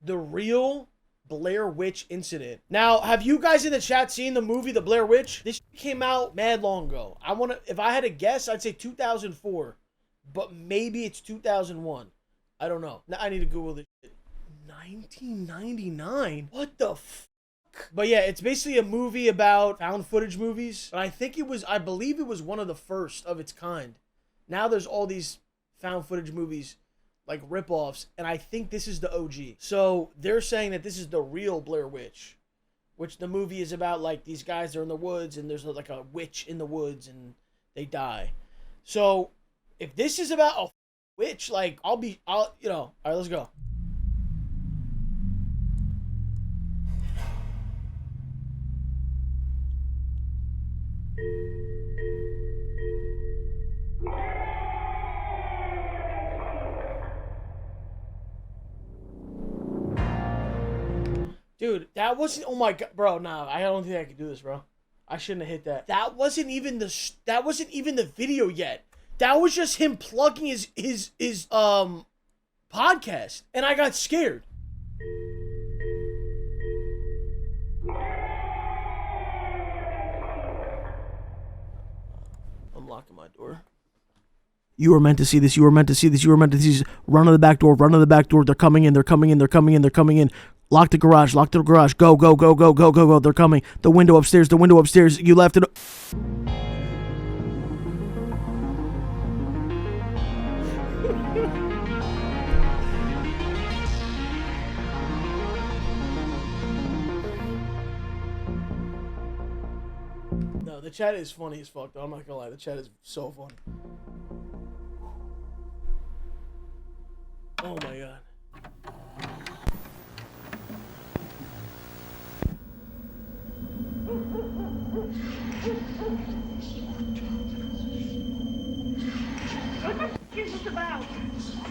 the real Blair Witch incident. Now, have you guys in the chat seen the movie The Blair Witch? This came out mad long ago. If I had to guess, I'd say 2004, but maybe it's 2001. I don't know. Now I need to Google this shit. 1999? What the fuck? But yeah, it's basically a movie about found footage movies. And I believe it was one of the first of its kind. Now there's all these found footage movies like ripoffs, and I think this is the OG. So they're saying that this is the real Blair Witch, which the movie is about. Like, these guys are in the woods and there's like a witch in the woods and they die. So if this is about a witch, like, all right, let's go. Dude, that wasn't, oh my god, bro, nah, I don't think I could do this, bro. I shouldn't have hit that. That wasn't even the video yet. That was just him plugging his podcast, and I got scared. I'm locking my door. You were meant to see this. You were meant to see this. You were meant to see this. Run to the back door. Run to the back door. They're coming in. They're coming in. They're coming in. They're coming in. Lock the garage. Lock the garage. Go, go, go, go, go, go, go. They're coming. The window upstairs. The window upstairs. You left it. No, the chat is funny as fuck, though. I'm not gonna lie. The chat is so funny. Oh my god. What is this about?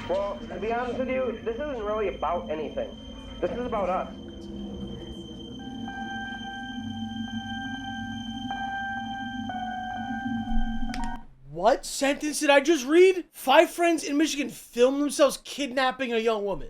Well, to be honest with you, this isn't really about anything. This is about us. What sentence did I just read? 5 friends in Michigan filmed themselves kidnapping a young woman.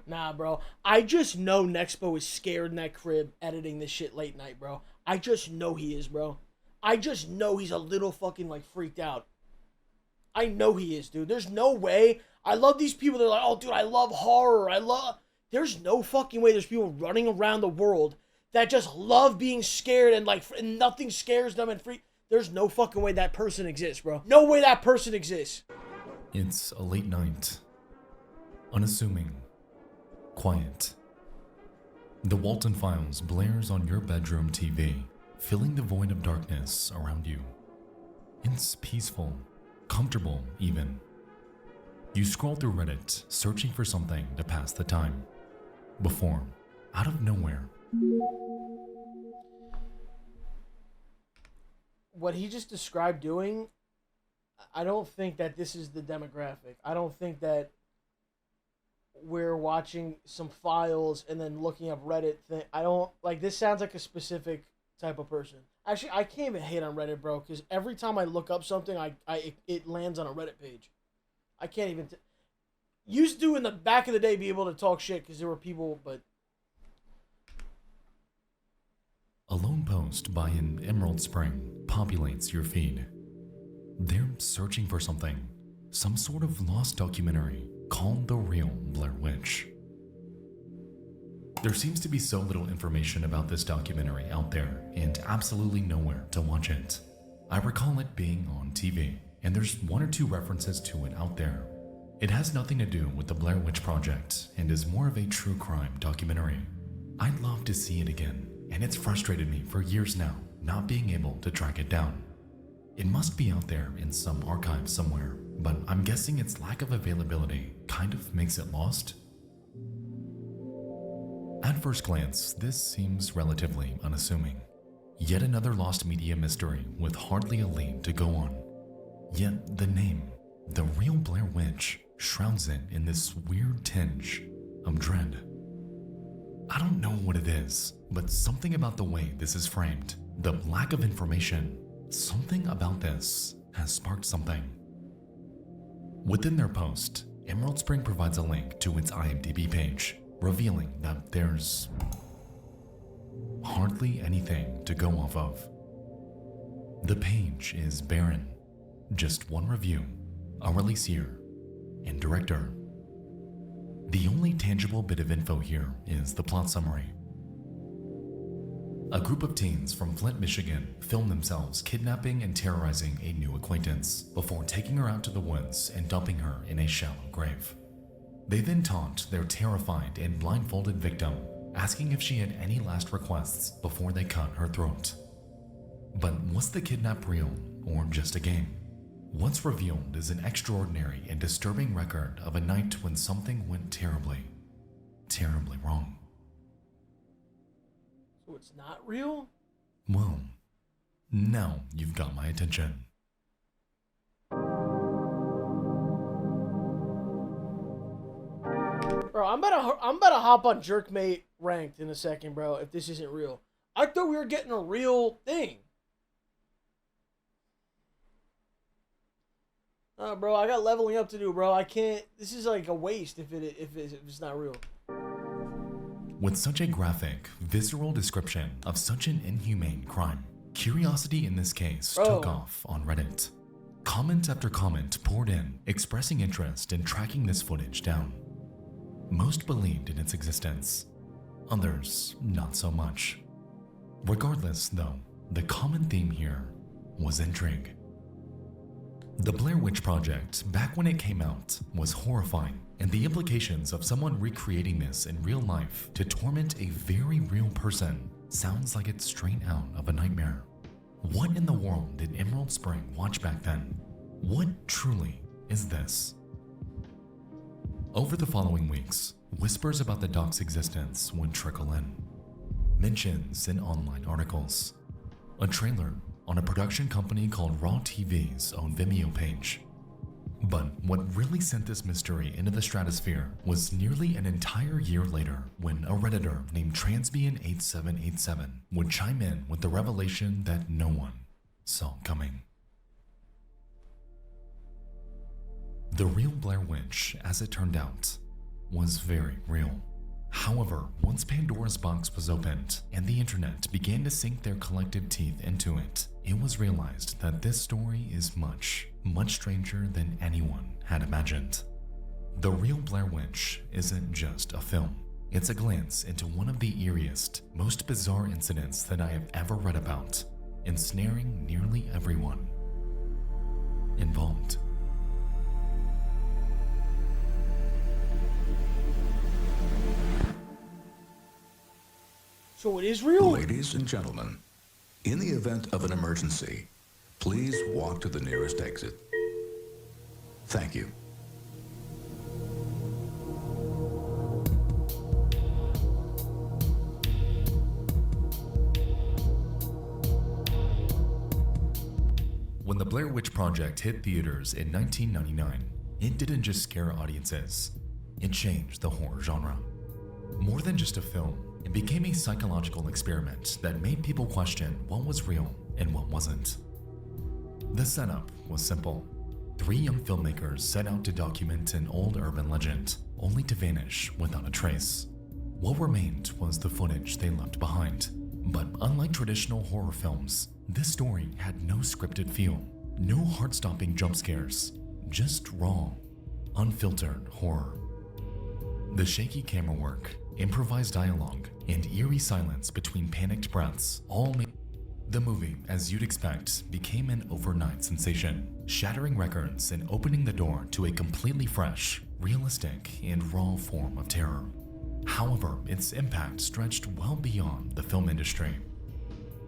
Nah, bro. I just know Nexpo is scared in that crib editing this shit late night, bro. I just know he is, bro. I just know he's a little fucking, like, freaked out. I know he is, dude. There's no way. I love these people. They're like, oh, dude, I love horror. There's no fucking way there's people running around the world that just love being scared and, like, and nothing scares them and freak. There's no fucking way that person exists, bro. No way that person exists. It's a late night. Unassuming. Quiet. The Walton Files blares on your bedroom TV, filling the void of darkness around you. It's peaceful, comfortable even. You scroll through Reddit, searching for something to pass the time. Before, out of nowhere, what he just described doing, I don't think that this is the demographic. I don't think that we're watching some files and then looking up Reddit thing. I don't, like, this sounds like a specific type of person. Actually, I can't even hate on Reddit, bro, because every time I look up something, it lands on a Reddit page. I can't even... Used to, in the back of the day, be able to talk shit because there were people, but... a lone post by an Emerald Spring populates your feed. They're searching for something, some sort of lost documentary called The Real Blair Witch. There seems to be so little information about this documentary out there and absolutely nowhere to watch it. I recall it being on TV, and there's 1 or 2 references to it out there. It has nothing to do with the Blair Witch Project and is more of a true crime documentary. I'd love to see it again, and it's frustrated me for years now not being able to track it down. It must be out there in some archive somewhere, but I'm guessing its lack of availability kind of makes it lost. At first glance, this seems relatively unassuming. Yet another lost media mystery with hardly a lead to go on. Yet the name, the real Blair Witch, shrouds it in this weird tinge of dread. I don't know what it is, but something about the way this is framed, the lack of information, something about this has sparked something. Within their post, Emerald Spring provides a link to its IMDb page, revealing that there's hardly anything to go off of. The page is barren. Just one review, a release year, and director. The only tangible bit of info here is the plot summary. A group of teens from Flint, Michigan film themselves kidnapping and terrorizing a new acquaintance before taking her out to the woods and dumping her in a shallow grave. They then taunt their terrified and blindfolded victim, asking if she had any last requests before they cut her throat. But was the kidnap real or just a game? What's revealed is an extraordinary and disturbing record of a night when something went terribly, terribly wrong. So it's not real? Well, now you've got my attention. Bro, I'm about to hop on Jerkmate ranked in a second, bro, if this isn't real. I thought we were getting a real thing. Bro, I got leveling up to do, bro. I can't. This is like a waste if it's not real. With such a graphic, visceral description of such an inhumane crime, curiosity in this case took off on Reddit. Comment after comment poured in, expressing interest in tracking this footage down. Most believed in its existence, others not so much. Regardless, though, the common theme here was intrigue. The Blair Witch Project, back when it came out, was horrifying, and the implications of someone recreating this in real life to torment a very real person sounds like it's straight out of a nightmare. What in the world did Emerald Spring watch back then? What truly is this? Over the following weeks, whispers about the doc's existence would trickle in. Mentions in online articles. A trailer on a production company called Raw TV's own Vimeo page. But what really sent this mystery into the stratosphere was nearly an entire year later when a Redditor named Transbian8787 would chime in with the revelation that no one saw coming. The real Blair Witch, as it turned out, was very real. However, once Pandora's box was opened and the internet began to sink their collective teeth into it, it was realized that this story is much, much stranger than anyone had imagined. The real Blair Witch isn't just a film. It's a glance into one of the eeriest, most bizarre incidents that I have ever read about, ensnaring nearly everyone involved. So it is real? Ladies and gentlemen, in the event of an emergency, please walk to the nearest exit. Thank you. When the Blair Witch Project hit theaters in 1999, it didn't just scare audiences, it changed the horror genre. More than just a film, it became a psychological experiment that made people question what was real and what wasn't. The setup was simple. 3 young filmmakers set out to document an old urban legend, only to vanish without a trace. What remained was the footage they left behind. But unlike traditional horror films, this story had no scripted feel, no heart-stopping jump scares, just raw, unfiltered horror. The shaky camera work, improvised dialogue, and eerie silence between panicked breaths all made the movie, as you'd expect, became an overnight sensation, shattering records and opening the door to a completely fresh, realistic, and raw form of terror. However, its impact stretched well beyond the film industry.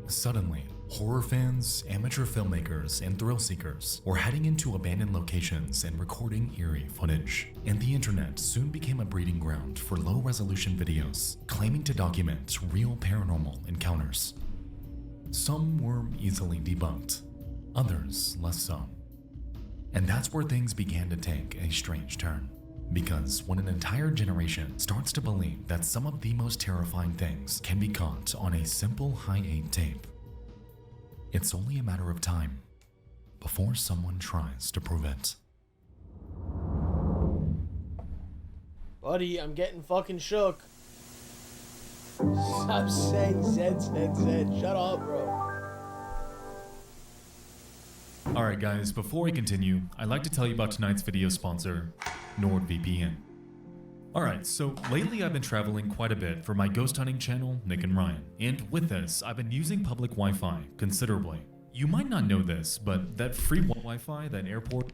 Suddenly, Horror fans, amateur filmmakers, and thrill seekers were heading into abandoned locations and recording eerie footage. And the internet soon became a breeding ground for low-resolution videos claiming to document real paranormal encounters. Some were easily debunked, others less so. And that's where things began to take a strange turn. Because when an entire generation starts to believe that some of the most terrifying things can be caught on a simple high-8 tape, it's only a matter of time before someone tries to prove it. Buddy, I'm getting fucking shook. Stop saying Zed. Shut up, bro. Alright guys, before we continue, I'd like to tell you about tonight's video sponsor, NordVPN. Alright, so lately I've been traveling quite a bit for my ghost hunting channel, Nick and Ryan, and with this, I've been using public Wi-Fi considerably. You might not know this, but that free Wi-Fi that airport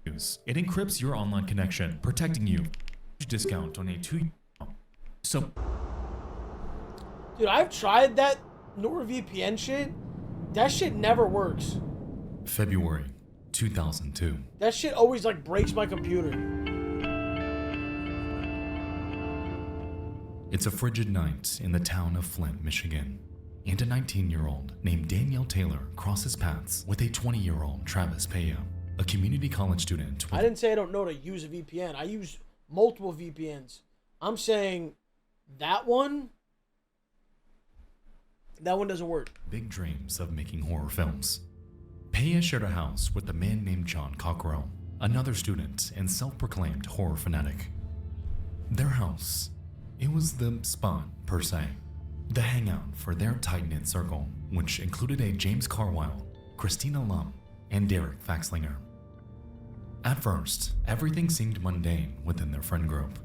use, it encrypts your online connection, protecting you. Discount on a 2 So Dude, I've tried that NordVPN shit. That shit never works. February 2002. That shit always like breaks my computer. It's a frigid night in the town of Flint, Michigan, and a 19-year-old named Danielle Taylor crosses paths with a 20-year-old Travis Peya, a community college student. I didn't say I don't know how to use a VPN. I use multiple VPNs. I'm saying that one doesn't work. Big dreams of making horror films. Peya shared a house with a man named John Cockrell, another student and self-proclaimed horror fanatic. Their house, it was the spot per se, the hangout for their tight-knit circle, which included a James Carwile, Christina Lum, and Derek Faxlinger. At first, everything seemed mundane within their friend group.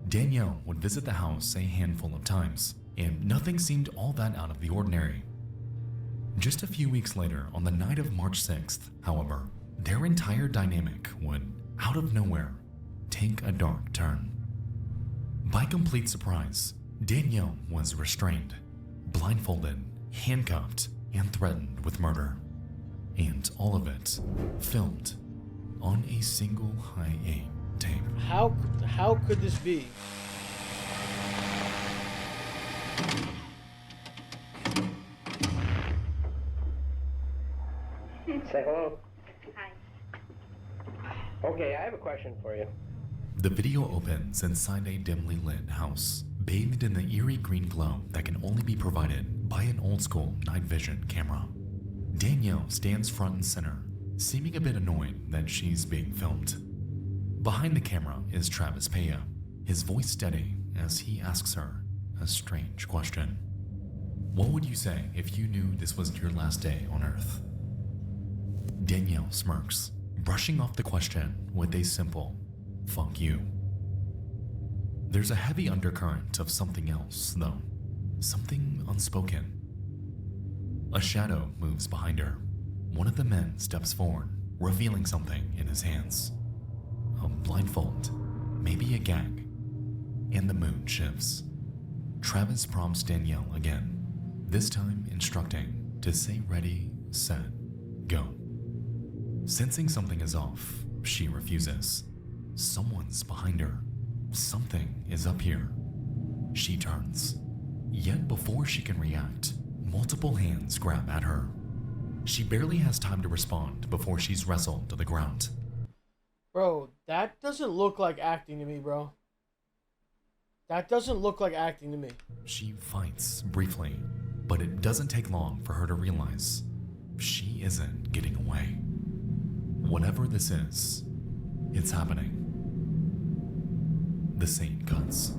Danielle would visit the house a handful of times, and nothing seemed all that out of the ordinary. Just a few weeks later, on the night of March 6th, however, their entire dynamic would, out of nowhere, take a dark turn. By complete surprise, Danielle was restrained, blindfolded, handcuffed, and threatened with murder. And all of it filmed on a single high-8 tape. How could this be? Say hello. Hi. Okay, I have a question for you. The video opens inside a dimly lit house, bathed in the eerie green glow that can only be provided by an old-school night vision camera. Danielle stands front and center, seeming a bit annoyed that she's being filmed. Behind the camera is Travis Peya, his voice steady as he asks her a strange question. What would you say if you knew this was your last day on Earth? Danielle smirks, brushing off the question with a simple, "Fuck you." There's a heavy undercurrent of something else, though. Something unspoken. A shadow moves behind her. One of the men steps forward, revealing something in his hands. A blindfold, maybe a gag. And the mood shifts. Travis prompts Danielle again, this time instructing to say ready, set, go. Sensing something is off, she refuses. Someone's behind her. Something is up here. She turns. Yet before she can react, multiple hands grab at her. She barely has time to respond before she's wrestled to the ground. Bro, that doesn't look like acting to me, bro. That doesn't look like acting to me. She fights briefly, but it doesn't take long for her to realize she isn't getting away. Whatever this is, it's happening. The scene cuts.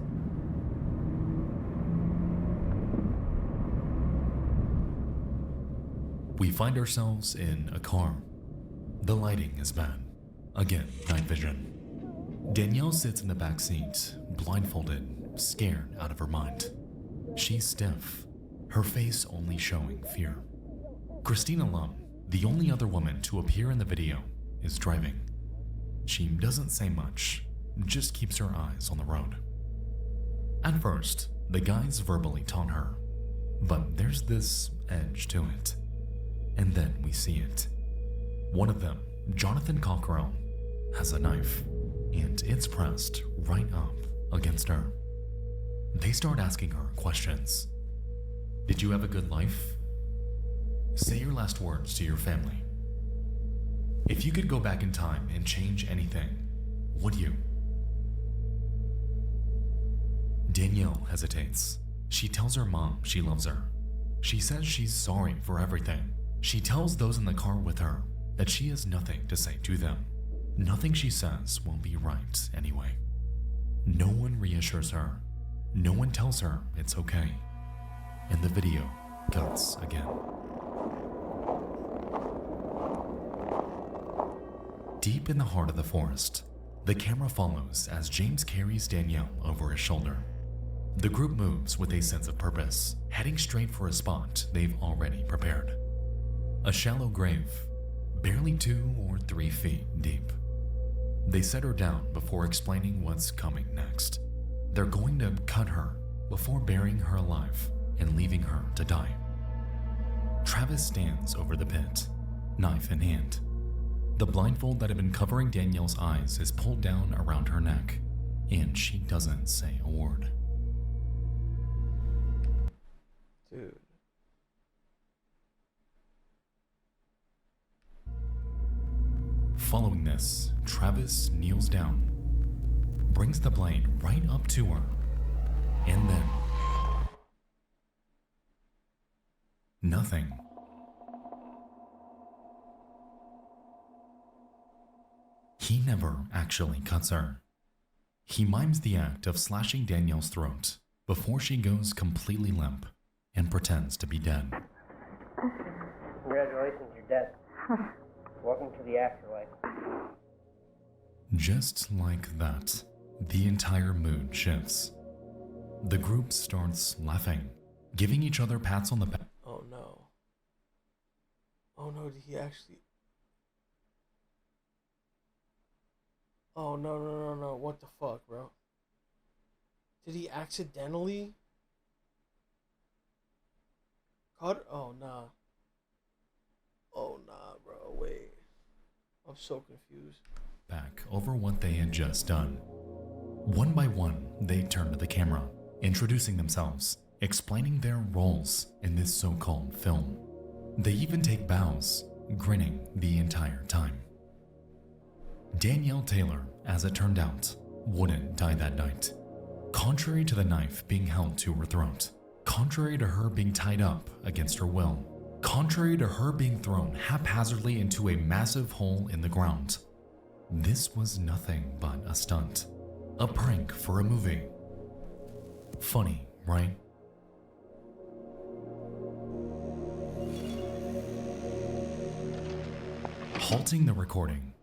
We find ourselves in a car. The lighting is bad. Again, night vision. Danielle sits in the back seat, blindfolded, scared out of her mind. She's stiff, her face only showing fear. Christina Lum, the only other woman to appear in the video, is driving. She doesn't say much, just keeps her eyes on the road. At first, the guys verbally taunt her. but there's this edge to it. And then we see it. One of them, Jonathan Cockrell, has a knife, and it's pressed right up against her. They start asking her questions. Did you have a good life? Say your last words to your family. If you could go back in time and change anything, would you? Danielle hesitates. She tells her mom she loves her. She says she's sorry for everything. She tells those in the car with her that she has nothing to say to them. Nothing she says will be right anyway. No one reassures her. No one tells her it's okay. And the video cuts again. Deep in the heart of the forest, the camera follows as James carries Danielle over his shoulder. The group moves with a sense of purpose, heading straight for a spot they've already prepared. A shallow grave, barely 2 or 3 feet deep. They set her down before explaining what's coming next. They're going to cut her before burying her alive and leaving her to die. Travis stands over the pit, knife in hand. The blindfold that had been covering Danielle's eyes is pulled down around her neck, and she doesn't say a word. Dude. Following this, Travis kneels down, brings the blade right up to her, and then nothing. He never actually cuts her. He mimes the act of slashing Danielle's throat before she goes completely limp and pretends to be dead. Congratulations, you're dead. Welcome to the afterlife. Just like that, the entire mood shifts. The group starts laughing, giving each other pats on the back. Oh no. Oh no, did he actually... Oh no, what the fuck, bro? Did he accidentally cut? Oh nah. Oh nah, bro, wait. I'm so confused. Back over what they had just done. One by one, they turn to the camera, introducing themselves, explaining their roles in this so-called film. They even take bows, grinning the entire time. Danielle Taylor, as it turned out, wouldn't die that night. Contrary to the knife being held to her throat, contrary to her being tied up against her will, contrary to her being thrown haphazardly into a massive hole in the ground, this was nothing but a stunt. A prank for a movie. Funny, right? Halting the recording,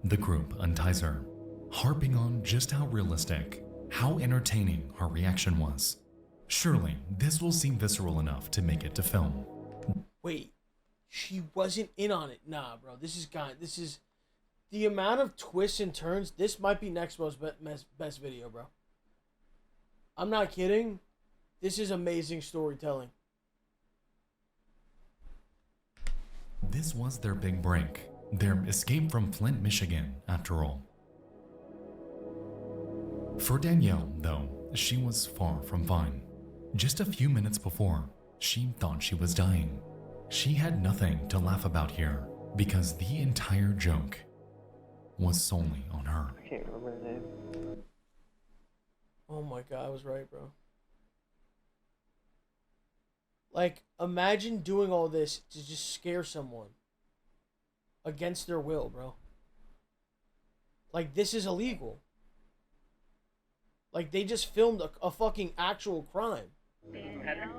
the group unties her, harping on just how realistic, how entertaining her reaction was. Surely, this will seem visceral enough to make it to film. Wait, she wasn't in on it. Nah, bro, this is the amount of twists and turns. This might be Nexpo's best video, bro. I'm not kidding. This is amazing storytelling. This was their big break, their escape from Flint, Michigan, after all. For Danielle, though, she was far from fine. Just a few minutes before, she thought she was dying. She had nothing to laugh about here because the entire joke was solely on her. I can't remember the name. Oh my god, I was right, bro. Like, imagine doing all this to just scare someone against their will, bro. Like, this is illegal. Like, they just filmed a fucking actual crime.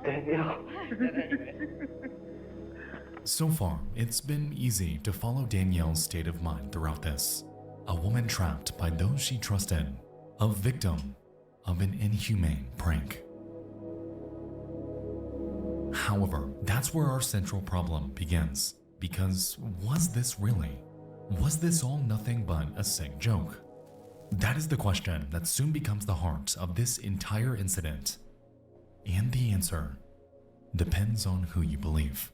Danielle. So far, it's been easy to follow Danielle's state of mind throughout this. A woman trapped by those she trusted, a victim of an inhumane prank. However, that's where our central problem begins. Because was this really? Was this all nothing but a sick joke? That is the question that soon becomes the heart of this entire incident. And the answer depends on who you believe.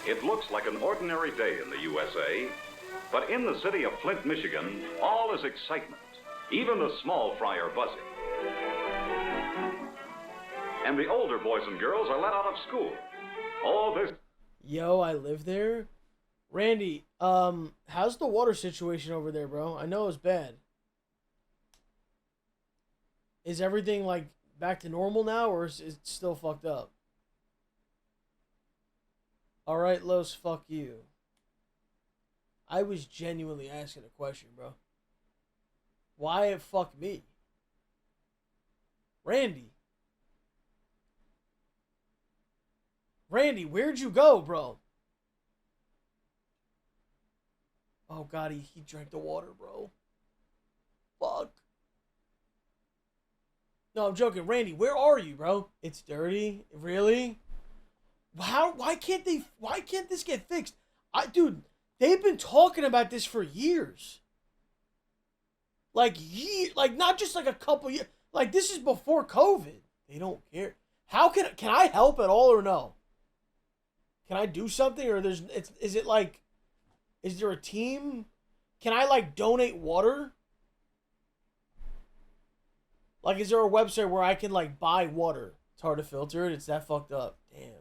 It looks like an ordinary day in the USA, but in the city of Flint, Michigan, all is excitement. Even the small fry are buzzing. And the older boys and girls are let out of school. All this... Yo, I live there. Randy, how's the water situation over there, bro? I know it's bad. Is everything, like, back to normal now, or is it still fucked up? Alright, Los, fuck you. I was genuinely asking a question, bro. Why it fuck me? Randy. Randy, where'd you go, bro? Oh, God, he drank the water, bro. Fuck. No, I'm joking. Randy, where are you, bro? It's dirty? Really? Why can't this get fixed? Dude, they've been talking about this for years. Like, not just like a couple years. Like, this is before COVID. They don't care. How can I help at all or no? Can I do something, or is there a team? Can I, like, donate water? Like, is there a website where I can, like, buy water? It's hard to filter it. It's that fucked up. Damn.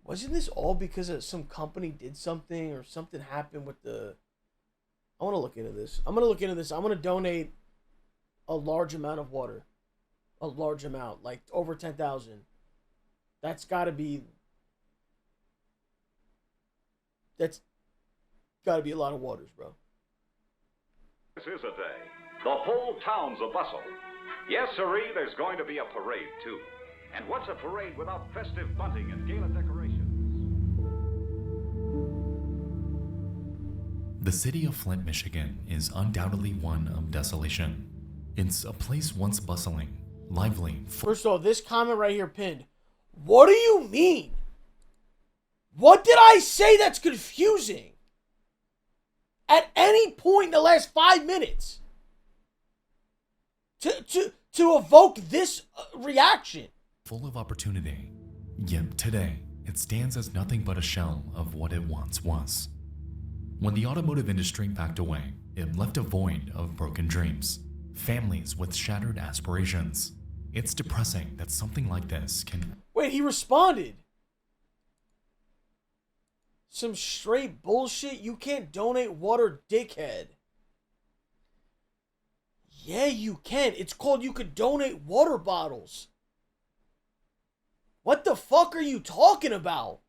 Wasn't this all because of some company did something or something happened with the... I want to look into this. I'm going to look into this. I'm going to donate a large amount of water. A large amount. Like, over 10,000. That's got to be... That's got to be a lot of waters, bro. This is a day. The whole town's a bustle. Yes, sirree, there's going to be a parade, too. And what's a parade without festive bunting and gala decorations? The city of Flint, Michigan is undoubtedly one of desolation. It's a place once bustling, lively. First of all, this comment right here pinned. What do you mean? What did I say that's confusing? At any point in the last 5 minutes. To evoke this reaction. Full of opportunity. Yet today, it stands as nothing but a shell of what it once was. When the automotive industry backed away, it left a void of broken dreams, families with shattered aspirations. It's depressing that something like this can... Wait, he responded. Some straight bullshit. You can't donate water, dickhead. Yeah, you can. It's called you could donate water bottles. What the fuck are you talking about?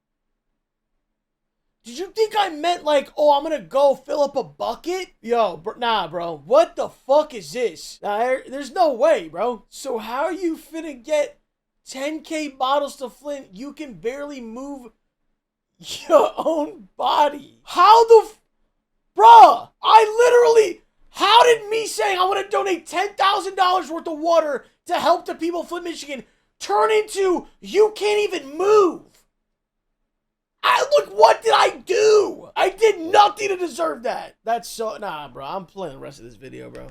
Did you think I meant like, oh, I'm gonna go fill up a bucket? Yo, nah, bro. What the fuck is this? Nah, there's no way, bro. So how are you finna get 10K bottles to Flint? You can barely move your own body. How the bruh, how did me saying I want to donate $10,000 worth of water to help the people of Flint, Michigan turn into you can't even move? Look, what did I do? I did nothing to deserve that. That's so... Nah, bro. I'm playing the rest of this video, bro.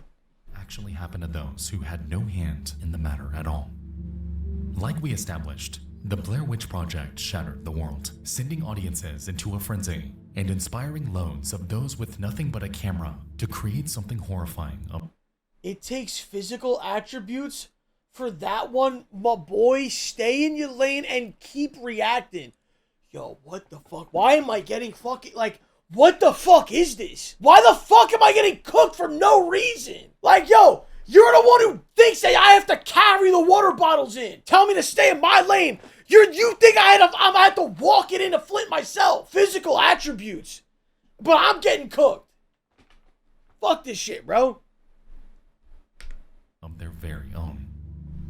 Actually happened to those who had no hand in the matter at all. Like we established, the Blair Witch Project shattered the world, sending audiences into a frenzy and inspiring loads of those with nothing but a camera to create something horrifying. It takes physical attributes for that one, my boy. Stay in your lane and keep reacting. Yo, what the fuck? Why am I getting fucking, like, what the fuck is this? Why the fuck am I getting cooked for no reason? Like, yo, you're the one who thinks that I have to carry the water bottles in. Tell me to stay in my lane. You think I'm gonna have to walk it into Flint myself. Physical attributes. But I'm getting cooked. Fuck this shit, bro. Of their very own.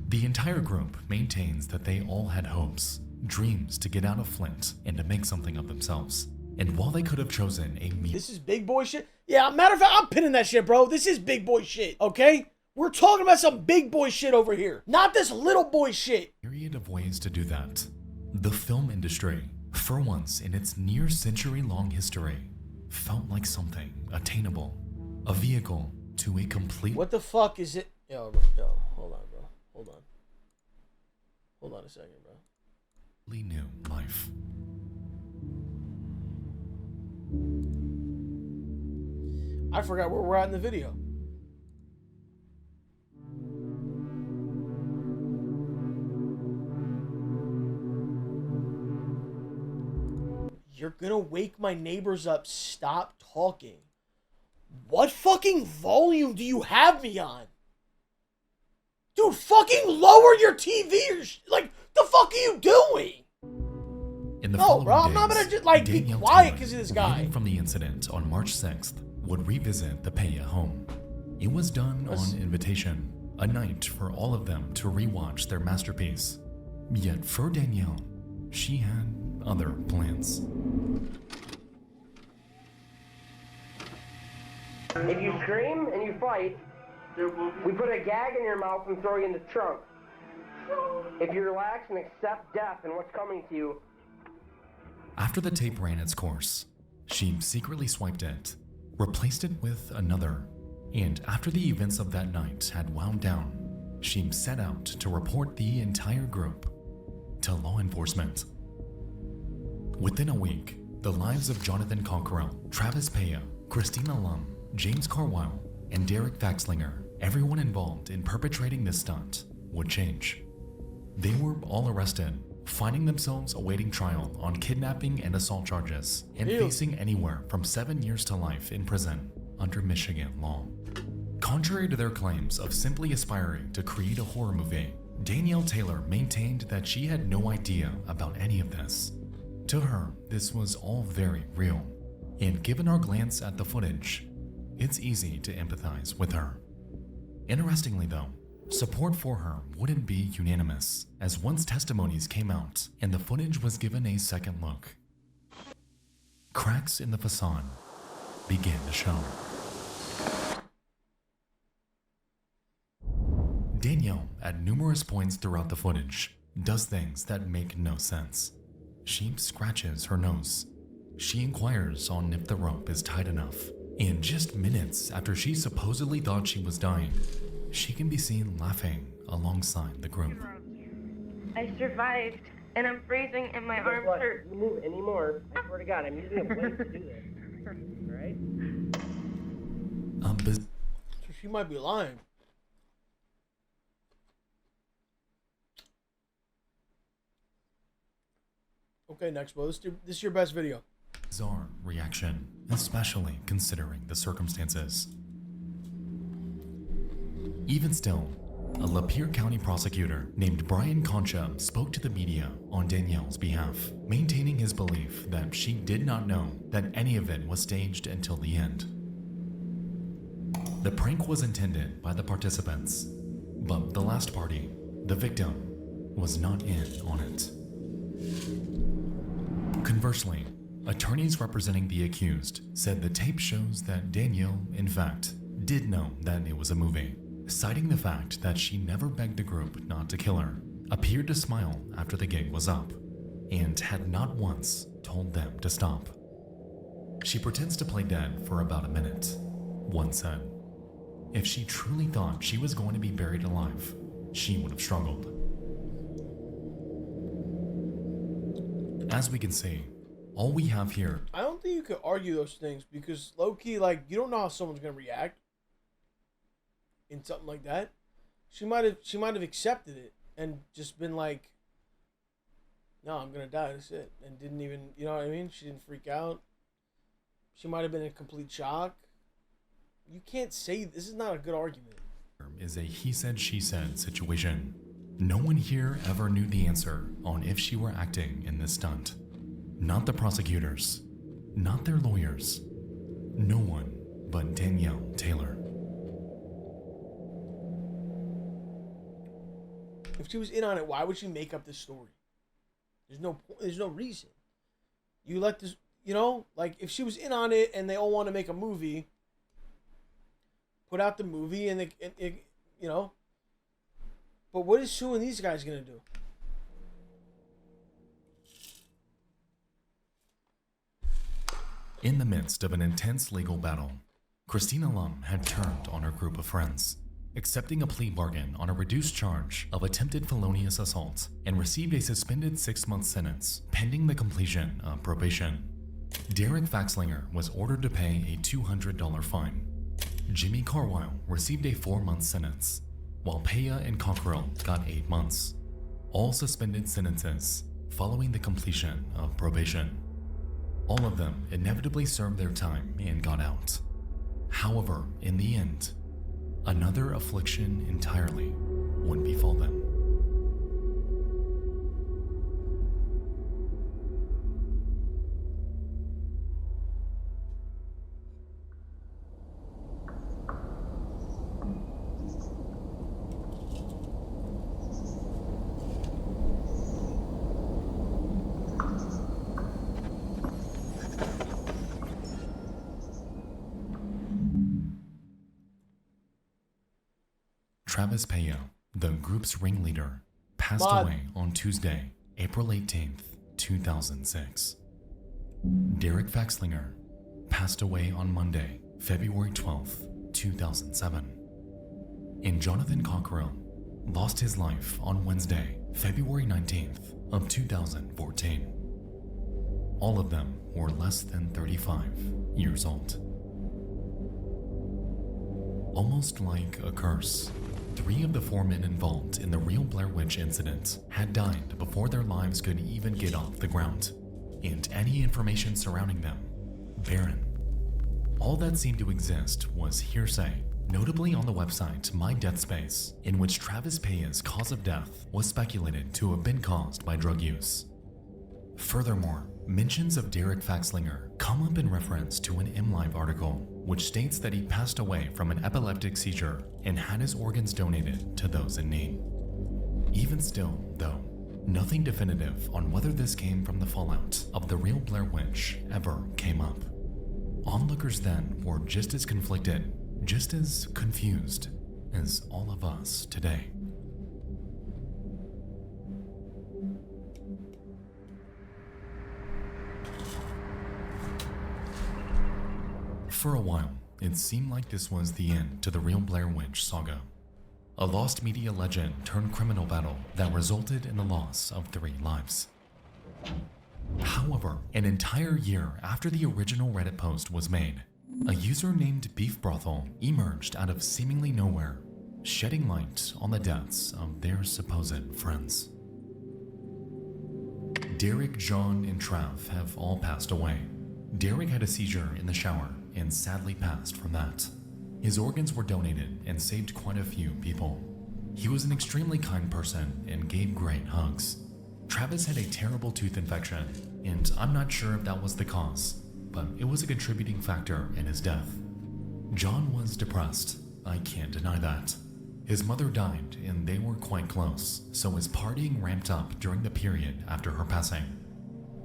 The entire group maintains that they all had hopes, dreams to get out of Flint and to make something of themselves. And while they could have chosen a This is big boy shit. Yeah, matter of fact, I'm pinning that shit, bro. This is big boy shit, okay? We're talking about some big boy shit over here, not this little boy shit. Myriad of ways to do that. The film industry, for once in its near century-long history, felt like something attainable, a vehicle to a complete... What the fuck is it? Yo, hold on, bro. Hold on a second, bro. New life. I forgot where we're at in the video. You're gonna wake my neighbors up. Stop talking. What fucking volume do you have me on? Dude, fucking lower your TV or like, the fuck are you doing? In the No, bro, following I'm not days, gonna just like be Danielle quiet Taylor, because of this guy. learning from the incident on March 6th, would revisit the Peya home. It was done on invitation, a night for all of them to rewatch their masterpiece. Yet for Danielle, she had other plans. If you scream and you fight, we put a gag in your mouth and throw you in the trunk. If you relax and accept death and what's coming to you. After the tape ran its course, she secretly swiped it, replaced it with another, and after the events of that night had wound down, she set out to report the entire group to law enforcement. Within a week, the lives of Jonathan Cockrell, Travis Peya, Christina Lum, James Carwile, and Derek Faxlinger, everyone involved in perpetrating this stunt, would change. They were all arrested, finding themselves awaiting trial on kidnapping and assault charges, and facing anywhere from 7 years to life in prison under Michigan law. Contrary to their claims of simply aspiring to create a horror movie, Danielle Taylor maintained that she had no idea about any of this. To her, this was all very real, and given our glance at the footage, it's easy to empathize with her. Interestingly though, support for her wouldn't be unanimous, as once testimonies came out and the footage was given a second look, cracks in the facade began to show. Danielle, at numerous points throughout the footage, does things that make no sense. She scratches her nose. She inquires on if the rope is tight enough. And just minutes after she supposedly thought she was dying, she can be seen laughing alongside the group. I survived, and I'm freezing, and my arms hurt. If you move anymore, I swear to God, I'm using a blade to do this. Alright? So she might be lying. Okay, Nexpo, this is your best video. Bizarre reaction, especially considering the circumstances. Even still, a Lapeer County prosecutor named Brian Concha spoke to the media on Danielle's behalf, maintaining his belief that she did not know that any of it was staged until the end. The prank was intended by the participants, but the last party, the victim, was not in on it. Conversely, attorneys representing the accused said the tape shows that Danielle, in fact, did know that it was a movie, citing the fact that she never begged the group not to kill her, appeared to smile after the gig was up, and had not once told them to stop. She pretends to play dead for about a minute, one said. If she truly thought she was going to be buried alive, she would have struggled. As we can see, all we have here... I don't think you could argue those things because low-key, like, you don't know how someone's going to react in something like that. She might have accepted it and just been like, no, I'm going to die, that's it. And didn't even, you know what I mean? She didn't freak out. She might have been in complete shock. You can't say, this is not a good argument. ...is a he said, she said situation. No one here ever knew the answer on if she were acting in this stunt. Not the prosecutors, not their lawyers, no one but Danielle Taylor. If she was in on it, why would she make up this story? There's no reason. You let this, you know, like if she was in on it and they all want to make a movie, put out the movie and you know. But what is suing these guys gonna do? In the midst of an intense legal battle, Christina Lum had turned on her group of friends, accepting a plea bargain on a reduced charge of attempted felonious assault, and received a suspended 6-month sentence pending the completion of probation. Derek Faxlinger was ordered to pay a $200 fine. Jimmy Carwile received a 4-month sentence, while Peya and Cockrell got 8 months, all suspended sentences following the completion of probation. All of them inevitably served their time and got out. However, in the end, another affliction entirely would befall them. Travis Peya, the group's ringleader, passed away on Tuesday, April 18th, 2006. Derek Faxlinger passed away on Monday, February 12th, 2007. And Jonathan Cockrell lost his life on Wednesday, February 19th of 2014. All of them were less than 35 years old. Almost like a curse, 3 of the 4 men involved in the real Blair Witch incident had died before their lives could even get off the ground, and any information surrounding them, barren. All that seemed to exist was hearsay, notably on the website My Death Space, in which Travis Peya's cause of death was speculated to have been caused by drug use. Furthermore, mentions of Derek Faxlinger come up in reference to an MLive article, which states that he passed away from an epileptic seizure and had his organs donated to those in need. Even still, though, nothing definitive on whether this came from the fallout of the real Blair Witch ever came up. Onlookers then were just as conflicted, just as confused as all of us today. For a while, it seemed like this was the end to the real Blair Witch saga. A lost media legend turned criminal battle that resulted in the loss of 3 lives. However, an entire year after the original Reddit post was made, a user named Beef Brothel emerged out of seemingly nowhere, shedding light on the deaths of their supposed friends. Derek, John, and Trav have all passed away. Derek had a seizure in the shower and sadly passed from that. His organs were donated and saved quite a few people. He was an extremely kind person and gave great hugs. Travis had a terrible tooth infection, and I'm not sure if that was the cause, but it was a contributing factor in his death. John was depressed, I can't deny that. His mother died and they were quite close, so his partying ramped up during the period after her passing.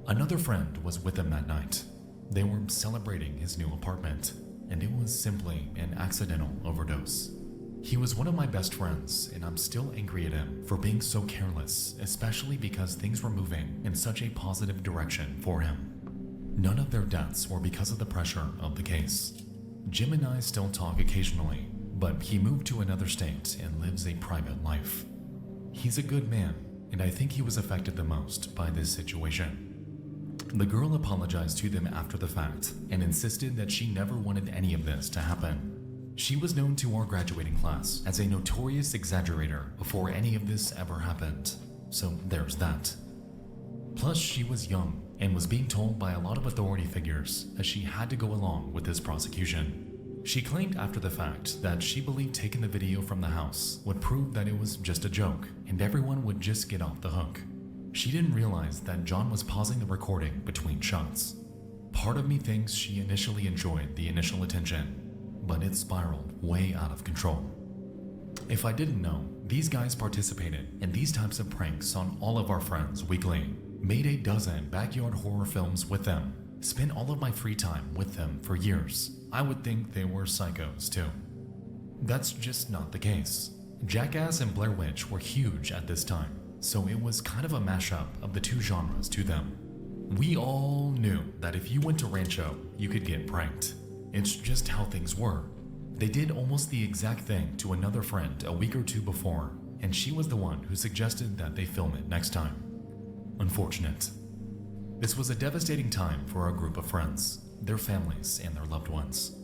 Another friend was with him that night. They were celebrating his new apartment, and it was simply an accidental overdose. He was one of my best friends, and I'm still angry at him for being so careless, especially because things were moving in such a positive direction for him. None of their deaths were because of the pressure of the case. Jim and I still talk occasionally, but he moved to another state and lives a private life. He's a good man, and I think he was affected the most by this situation. The girl apologized to them after the fact and insisted that she never wanted any of this to happen. She was known to our graduating class as a notorious exaggerator before any of this ever happened, so there's that. Plus, she was young and was being told by a lot of authority figures that she had to go along with this prosecution. She claimed after the fact that she believed taking the video from the house would prove that it was just a joke and everyone would just get off the hook. She didn't realize that John was pausing the recording between shots. Part of me thinks she initially enjoyed the initial attention, but it spiraled way out of control. If I didn't know, these guys participated in these types of pranks on all of our friends weekly, made a dozen backyard horror films with them, spent all of my free time with them for years. I would think they were psychos too. That's just not the case. Jackass and Blair Witch were huge at this time, so it was kind of a mashup of the two genres to them. We all knew that if you went to Rancho, you could get pranked. It's just how things were. They did almost the exact thing to another friend a week or two before, and she was the one who suggested that they film it next time. Unfortunate. This was a devastating time for our group of friends, their families, and their loved ones.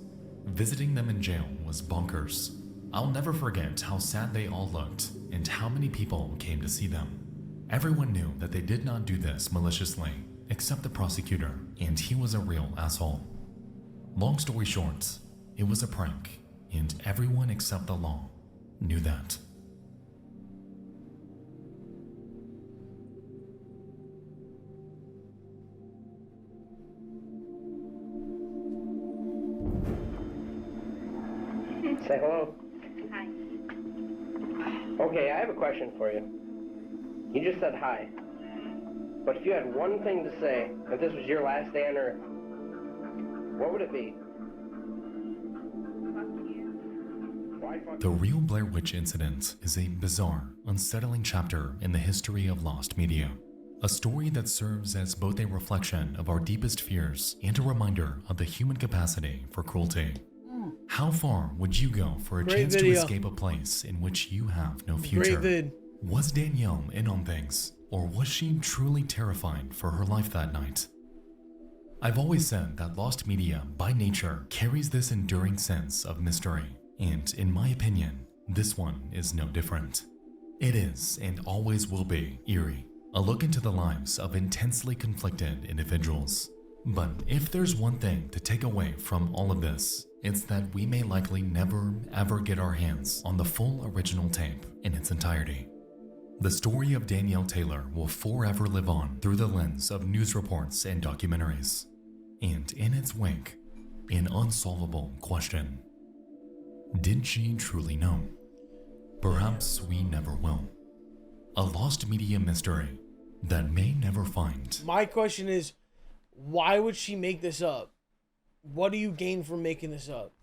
Visiting them in jail was bonkers. I'll never forget how sad they all looked and how many people came to see them. Everyone knew that they did not do this maliciously, except the prosecutor, and he was a real asshole. Long story short, it was a prank, and everyone except the law knew that. Say hello. Hi. Okay, I have a question for you. You just said hi. But if you had one thing to say, if this was your last day on Earth, what would it be? Fuck you. Why fuck The real Blair Witch incident is a bizarre, unsettling chapter in the history of lost media. A story that serves as both a reflection of our deepest fears and a reminder of the human capacity for cruelty. How far would you go for a Great chance video. to escape a place in which you have no Great future? vid. Was Danielle in on things, or was she truly terrified for her life that night? I've always said that lost media, by nature, carries this enduring sense of mystery, and in my opinion, this one is no different. It is, and always will be, eerie, a look into the lives of intensely conflicted individuals. But if there's one thing to take away from all of this, it's that we may likely never, ever get our hands on the full original tape in its entirety. The story of Danielle Taylor will forever live on through the lens of news reports and documentaries. And in its wake, an unsolvable question. Did she truly know? Perhaps we never will. A lost media mystery that may never find. My question is, why would she make this up? What do you gain from making this up?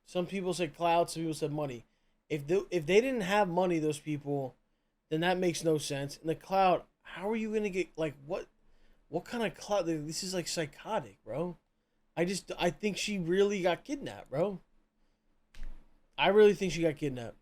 Some people said clout, some people said money. If they didn't have money, those people, then that makes no sense. And the clout, how are you gonna get, like, what kind of clout? This is like psychotic, bro. I think she really got kidnapped, bro. I really think she got kidnapped.